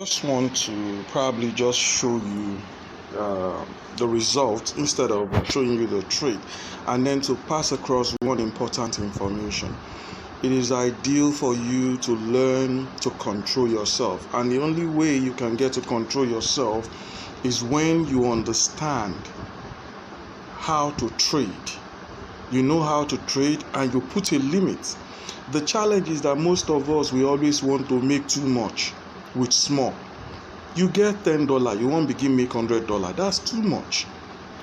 Just want to probably just show you the result instead of showing you the trade, and then to pass across one important information. It is ideal for you to learn to control yourself, and the only way you can get to control yourself is when you understand how to trade. You know how to trade and you put a limit. The challenge is that most of us, we always want to make too much with small. You get $10, you won't begin make $100. That's too much.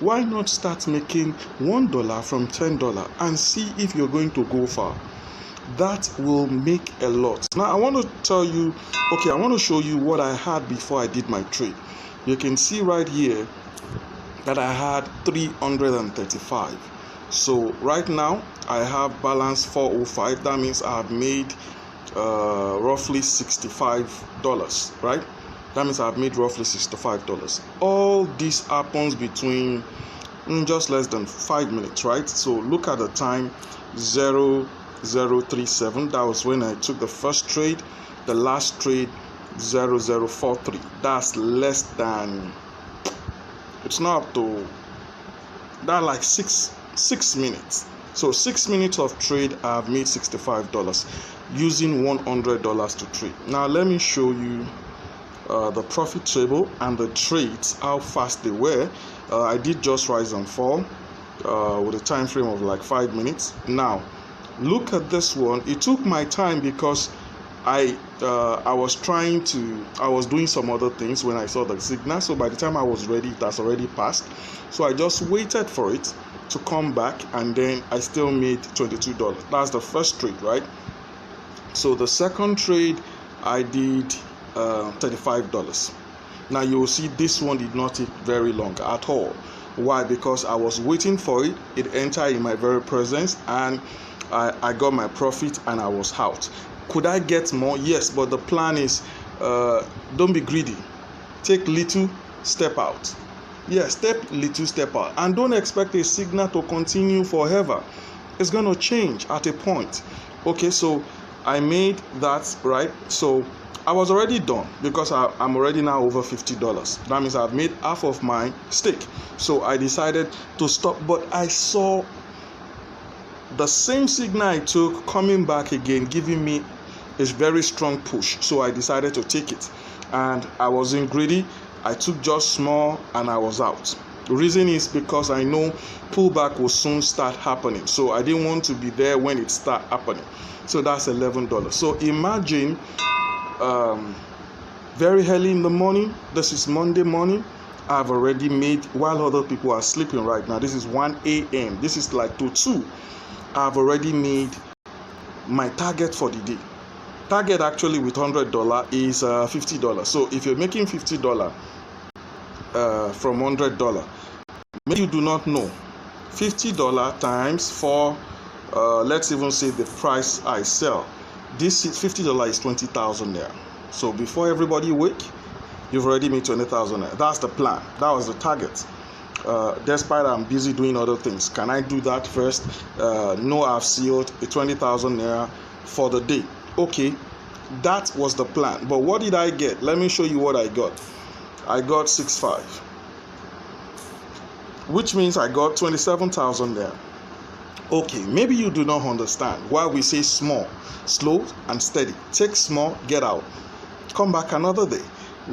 Why not start making $1 from $10 and see if you're going to go far? That will make a lot. Now I want to tell you, I want to show you what I had before I did my trade. You can see right here that I had 335. So right now I have balance 405. That means I have made roughly $65, right? That means I've made roughly $65. All this happens between just less than 5 minutes, right? So look at the time, 0037. That was when I took the first trade. The last trade, 0043. That's less than, it's not up to that, like six minutes. So 6 minutes of trade, I've made $65 using $100 to trade. Now let me show you the profit table and the trades, how fast they were. I did just rise and fall with a time frame of like 5 minutes. Now look at this one. It took my time because I was doing some other things when I saw the signal. So by the time I was ready, it has already passed. So I just waited for it to come back, and then I still made $22. That's the first trade, right? So the second trade I did $35. Now you will see this one did not take very long at all. Why? Because I was waiting for it. It entered in my very presence, and I got my profit and I was out. Could I get more? Yes, but the plan is don't be greedy. Take little, step out. Yes, step little, step out, and don't expect a signal to continue forever. It's going to change at a point. Okay, so I made that, right? So I was already done because I'm already now over $50. That means I've made half of my stake. So I decided to stop, but I saw the same signal I took coming back again, giving me a very strong push. So I decided to take it, and I wasn't greedy. I took just small and I was out. The reason is because I know pullback will soon start happening. So I didn't want to be there when it start happening. So that's $11. So imagine very early in the morning, this is Monday morning, I've already made, while other people are sleeping right now, this is 1 a.m. This is like to 2. I've already made my target for the day. Target actually with $100 is $50. So if you're making $50 from $100, maybe you do not know, $50 times 4, let's even say the price I sell, this is $50 is 20,000 there. So before everybody wake, you've already made 20,000 there. That's the plan. That was the target. Despite I'm busy doing other things, can I do that first? No, I've sealed a 20,000 naira for the day. Okay, that was the plan. But what did I get? Let me show you what I got. I got 6.5, which means I got 27,000 there. Okay, maybe you do not understand why we say small, slow and steady. Take small, get out, come back another day.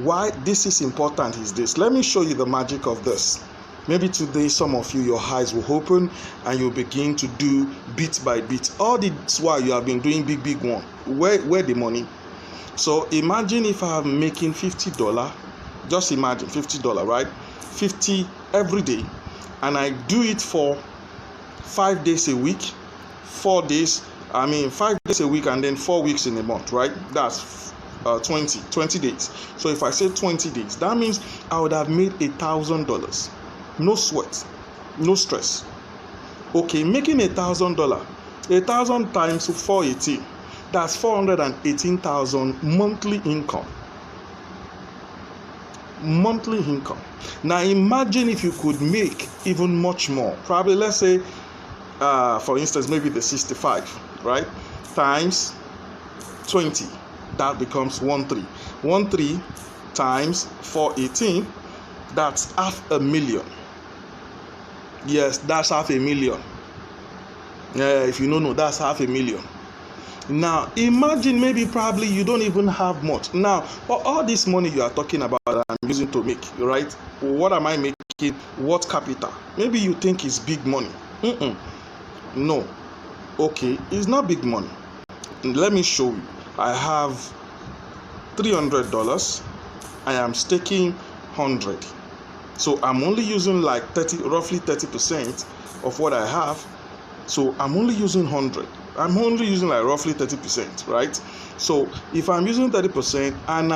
Why this is important is this. Let me show you the magic of this. Maybe today some of you, your eyes will open and you'll begin to do bit by bit. All this while you have been doing big one. Where the money? So imagine if I'm making $50. Just imagine $50, right? 50 every day, and I do it for 5 days a week, 5 days a week, and then 4 weeks in a month, right? That's 20 days. So if I say 20 days, that means I would have made $1,000. No sweat, no stress. Okay, making $1,000, 1,000 times 480, that's 418,000 monthly income. Monthly income. Now imagine if you could make even much more. Probably, let's say, for instance, maybe the 65, right? Times 20. that becomes 13. 13 times 418, that's 500,000. Yes, that's 500,000. If you don't know, that's 500,000. Now imagine, maybe probably you don't even have much. Now for all this money you are talking about I'm using to make, right? What am I making? What capital? Maybe you think it's big money. No. Okay, it's not big money. Let me show you. I have $300. I am staking 100. So I'm only using like roughly 30% of what I have. So I'm only using 100. I'm only using like roughly 30%, right? So if I'm using 30% and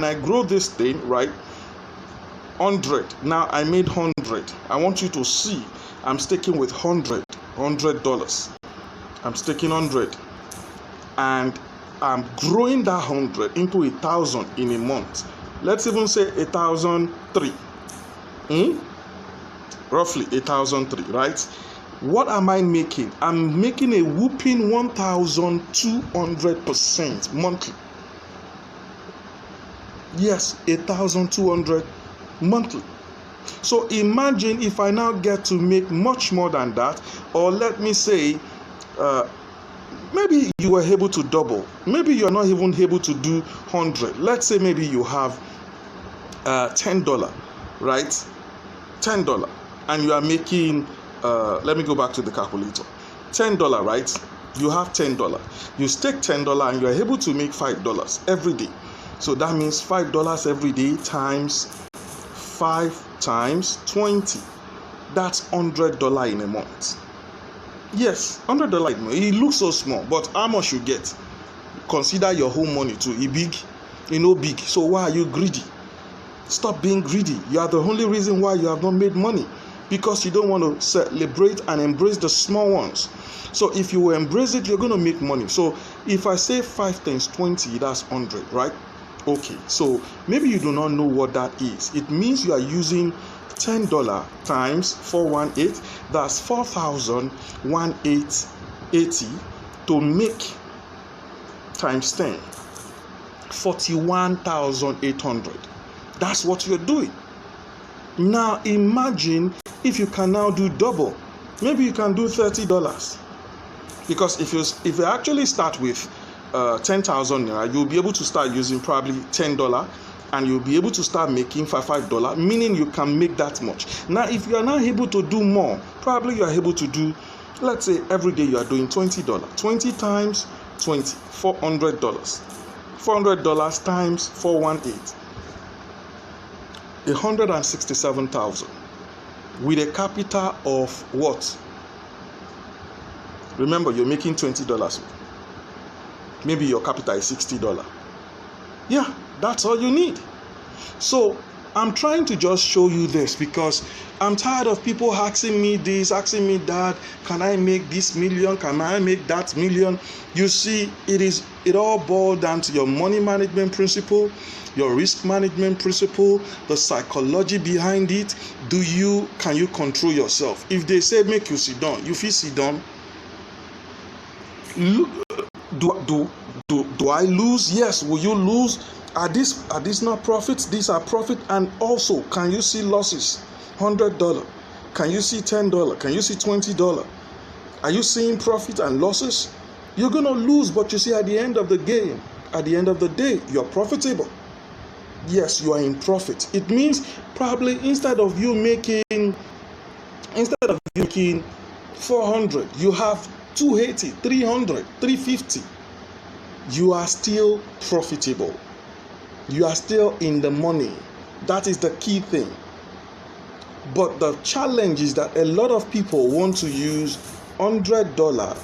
I grow this thing, right? 100. Now I made 100. I want you to see I'm staking with $100. I'm staking 100. And I'm growing that 100 into 1,000 in a month. Let's even say 1,003. Roughly 1,003, right? What am I making? I'm making a whooping 1,200% monthly. Yes, 1,200 monthly. So imagine if I now get to make much more than that, or let me say, maybe you were able to double. Maybe you're not even able to do 100. Let's say maybe you have $10, right? $10, and you are making, let me go back to the calculator. $10, right? You have $10. You stake $10 and you are able to make $5 every day. So that means $5 every day times 5 times 20. That's $100 in a month. Yes, $100 in a month. It looks so small, but how much you get? Consider your whole money too. It big, big. So why are you greedy? Stop being greedy. You are the only reason why you have not made money, because you don't want to celebrate and embrace the small ones. So if you embrace it, you're going to make money. So if I say 5 times 20, that's 100, right? Okay, so maybe you do not know what that is. It means you are using $10 times 418, that's 4,180 to make times 10, 41,800. That's what you're doing. Now imagine if you can now do double. Maybe you can do $30, because if you actually start with 10,000 naira, you'll be able to start using probably $10, and you'll be able to start making $5, meaning you can make that much. Now if you are not able to do more, probably you are able to do, let's say every day you are doing $20. 20 times 20, $400. $400 times 418, 167,000, with a capital of what? Remember, you're making $20. Maybe your capital is $60. Yeah, that's all you need. So I'm trying to just show you this because I'm tired of people asking me this, asking me that. Can I make this million? Can I make that million? You see, it all boils down to your money management principle, your risk management principle, the psychology behind it. Can you control yourself? If they say make you sit down, you feel sit down. Look, do I lose? Yes. Will you lose? Are these not profits? These are profit. And also, can you see losses? $100. Can you see $10? Can you see $20? Are you seeing profit and losses? You're gonna lose, but you see, at the end of the game, at the end of the day, you're profitable. Yes, you are in profit. It means probably instead of you making 400, you have 280, 300, 350. You are still profitable. You are still in the money. That is the key thing. But the challenge is that a lot of people want to use $100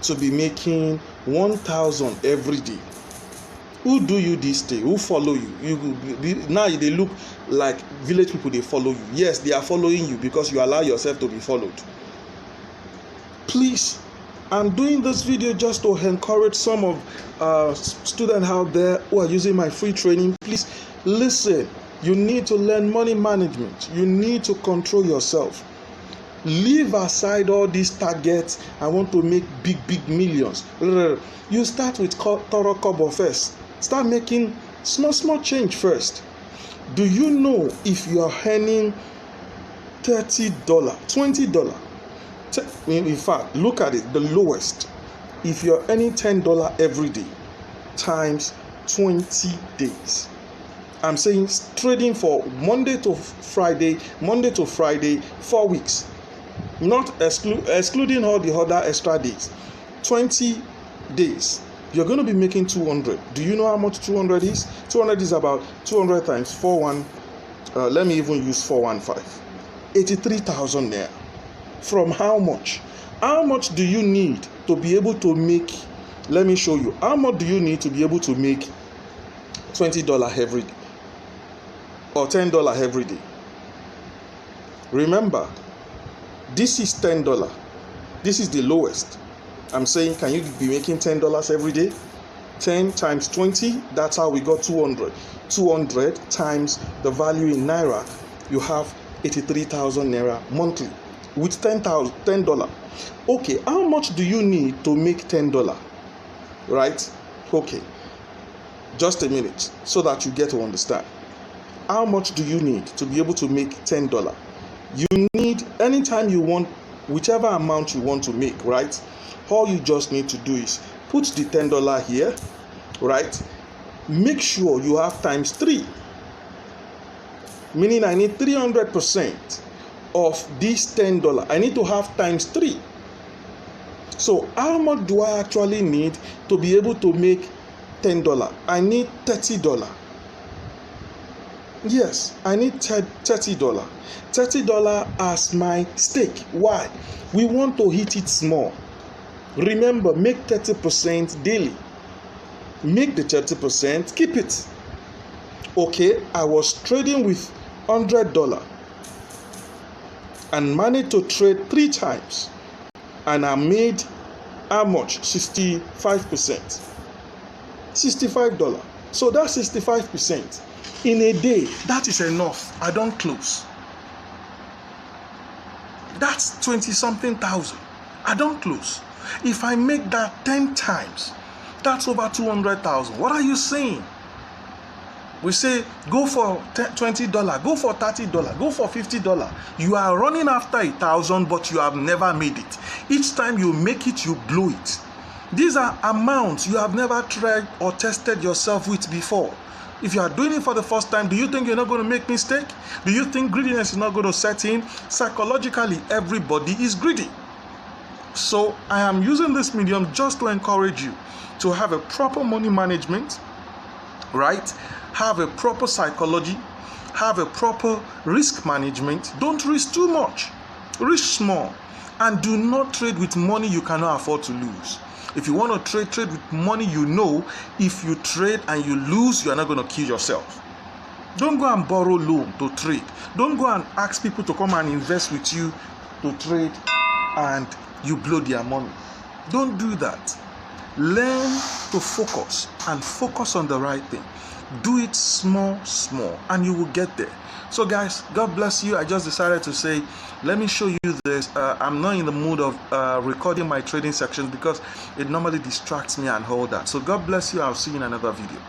to be making 1,000 every day. Who do you this day? Who follow you? Now they look like village people. They follow you. Yes, they are following you because you allow yourself to be followed. Please, I'm doing this video just to encourage some of students out there who are using my free training. Please listen. You need to learn money management. You need to control yourself. Leave aside all these targets. I want to make big millions. You start with thorough cover first. Start making small change first. Do you know if you are earning $30, $20? In fact, look at it, the lowest. If you're earning $10 every day times 20 days, I'm saying trading for Monday to Friday, 4 weeks, not excluding all the other extra days. 20 days, you're going to be making 200. Do you know how much 200 is? 200 is about 200 times 41. Let me even use 415. 83,000 naira. From how much? How much do you need to be able to make? Let me show you. How much do you need to be able to make $20 every day or $10 every day? Remember, this is $10. This is the lowest. I'm saying, can you be making $10 every day? 10 times 20, that's how we got 200. 200 times the value in naira, you have 83,000 naira monthly with $10. Okay, how much do you need to make $10? Right? Okay, just a minute so that you get to understand. How much do you need to be able to make $10? You need, anytime you want, whichever amount you want to make, right? All you just need to do is put the $10 here, right? Make sure you have times 3, meaning I need 300% of this $10. I need to have times 3. So how much do I actually need to be able to make $10? I need $30. Yes, I need $30. $30 as my stake. Why? We want to hit it small. Remember, make 30% daily. Make the 30%, keep it. Okay, I was trading with $100 and managed to trade 3 times, and I made how much? 65%. $65. So that's 65%. In a day, that is enough. I don't close. That's 20-something thousand. I don't close. If I make that 10 times, that's over 200,000. What are you saying? We say go for $20, go for $30, go for $50. You are running after 1,000, but you have never made it. Each time you make it, you blow it. These are amounts you have never tried or tested yourself with before. If you are doing it for the first time, do you think you're not going to make mistake? Do you think greediness is not going to set in? Psychologically, everybody is greedy. So I am using this medium just to encourage you to have a proper money management, right? Have a proper psychology, have a proper risk management. Don't risk too much, risk small, and do not trade with money you cannot afford to lose. If you want to trade with money you know, if you trade and you lose, you are not going to kill yourself. Don't go and borrow loan to trade. Don't go and ask people to come and invest with you to trade and you blow their money. Don't do that. Learn to focus and focus on the right thing. Do it small, and you will get there. So guys, God bless you. I just decided to say, let me show you this. I'm not in the mood of recording my trading sections because it normally distracts me and all that. So God bless you. I'll see you in another video.